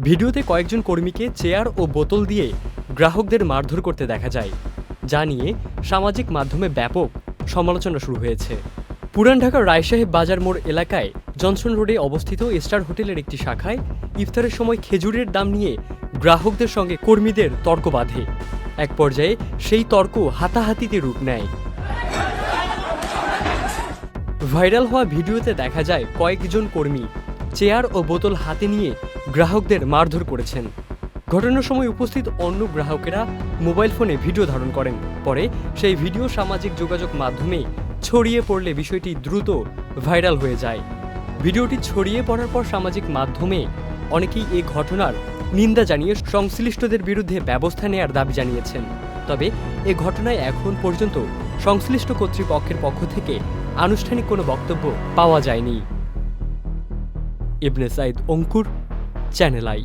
ভিডিওতে কয়েকজন কর্মীকে চেয়ার ও বোতল দিয়ে গ্রাহকদের মারধর করতে দেখা যায়, যা নিয়ে সামাজিক মাধ্যমে ব্যাপক সমালোচনা শুরু হয়েছে। পুরান ঢাকার রায়সাহেব বাজার মোড় এলাকায় জনসন রোডে অবস্থিত স্টার হোটেলের একটি শাখায় ইফতারের সময় খেজুরের দাম নিয়ে গ্রাহকদের সঙ্গে কর্মীদের তর্ক বাধে। এক পর্যায়ে সেই তর্ক হাতাহাতিতে রূপ নেয়। ভাইরাল হওয়া ভিডিওতে দেখা যায় কয়েকজন কর্মী চেয়ার ও বোতল হাতে নিয়ে গ্রাহকদের মারধর করেছেন। ঘটনার সময় উপস্থিত অন্য গ্রাহকেরা মোবাইল ফোনে ভিডিও ধারণ করেন। পরে সেই ভিডিও সামাজিক যোগাযোগ মাধ্যমে ছড়িয়ে পড়লে বিষয়টি দ্রুত ভাইরাল হয়ে যায়। ভিডিওটি ছড়িয়ে পড়ার পর সামাজিক মাধ্যমে অনেকেই এই ঘটনার নিন্দা জানিয়ে সংশ্লিষ্টদের বিরুদ্ধে ব্যবস্থা নেওয়ার দাবি জানিয়েছেন। তবে এ ঘটনায় এখন পর্যন্ত সংশ্লিষ্ট কর্তৃপক্ষের পক্ষ থেকে আনুষ্ঠানিক কোনো বক্তব্য পাওয়া যায়নি। ইবনে সাইদ অঙ্কুর, চ্যানেল আই।